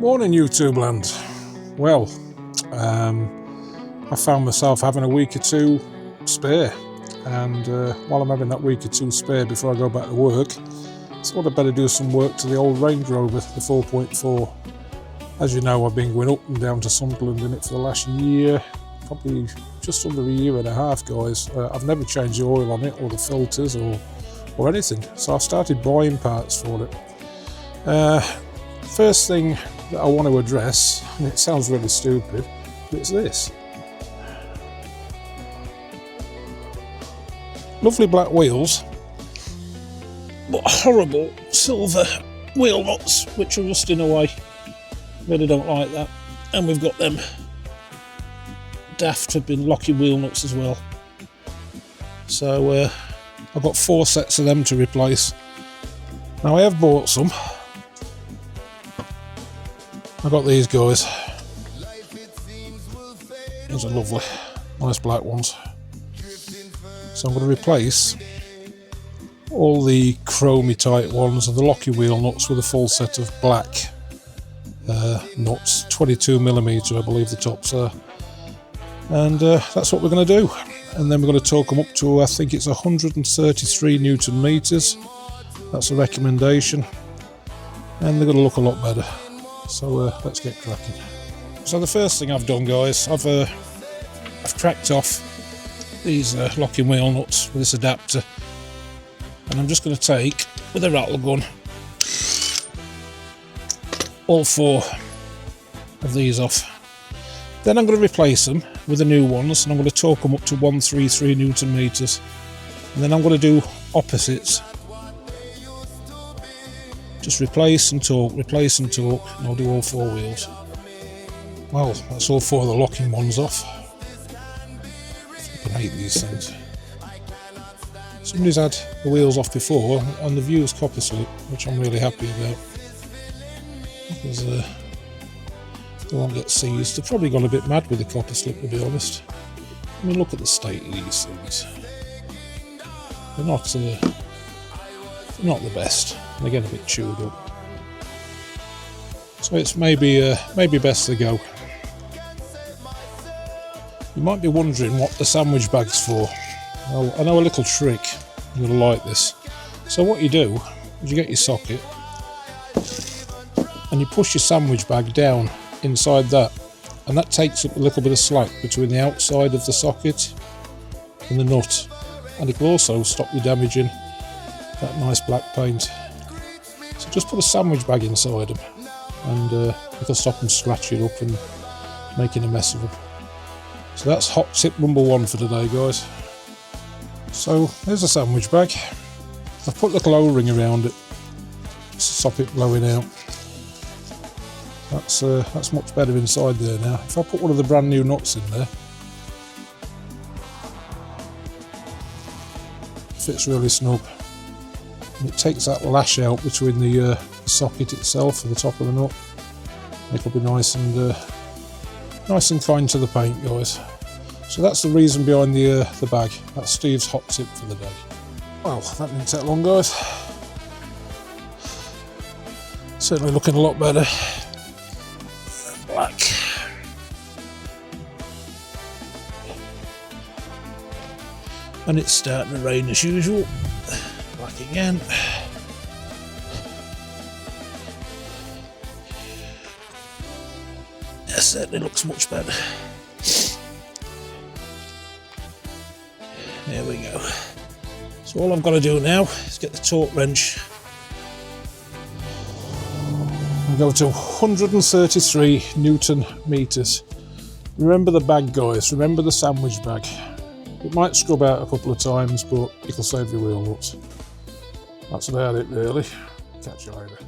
Morning YouTube land. Well, I found myself having a week or two spare, and while I'm having that week or two spare before I go back to work, I thought I'd better do some work to the old Range Rover, the 4.4. As you know, I've been going up and down to Sunderland in it for the last year, probably just under a year and a half, guys. I've never changed the oil on it or the filters or anything, so I started buying parts for it. First thing that I want to address, and it sounds really stupid, but it's this. Lovely black wheels, but horrible silver wheel nuts which are rusting away. Really don't like that. And we've got them daft have been locking wheel nuts as well. So I've got 4 sets of them to replace. Now I have bought some. I got these guys. Those are lovely, nice black ones. So I'm going to replace all the chromey type ones and the locky wheel nuts with a full set of black nuts, 22mm I believe the tops are. And that's what we're going to do. And then we're going to torque them up to, I think it's 133 Newton meters. That's a recommendation. And they're going to look a lot better. So let's get cracking. So the first thing I've done, guys, I've cracked off these locking wheel nuts with this adapter, and I'm just going to take, with a rattle gun, all 4 of these off. Then I'm going to replace them with the new ones, and I'm going to torque them up to 133 Newton meters. And then I'm going to do opposites. Just replace and torque, and I'll do all 4 wheels. Well, that's all 4 of the locking ones off. I hate these things. Somebody's had the wheels off before, and the view's copper slip, which I'm really happy about. Because they won't get seized. They've probably gone a bit mad with the copper slip, to be honest. I mean, look at the state of these things. They're not the best. They get a bit chewed up. So it's maybe best to go. You might be wondering what the sandwich bag's for. Well, I know a little trick. You're going to like this. So what you do is you get your socket and you push your sandwich bag down inside that, and that takes up a little bit of slack between the outside of the socket and the nut, and it will also stop you damaging that nice black paint. So just put a sandwich bag inside them, and it'll stop them scratching up and making a mess of them. So that's hot tip number 1 for today, guys. So there's a sandwich bag. I've put a little O-ring around it to stop it blowing out. That's much better inside there now. If I put one of the brand new nuts in there, it fits really snug. And it takes that lash out between the socket itself and the top of the nut. It'll be nice and kind to the paint, guys. So that's the reason behind the bag. That's Steve's hot tip for the day. Well, that didn't take long, guys. Certainly looking a lot better. Black. And it's starting to rain as usual. Black again. It certainly looks much better. There we go. So all I've got to do now is get the torque wrench and go to 133 Newton meters. Remember the bag, guys. Remember the sandwich bag. It might scrub out a couple of times, but it'll save your wheel nuts. That's about it, really. Catch you later.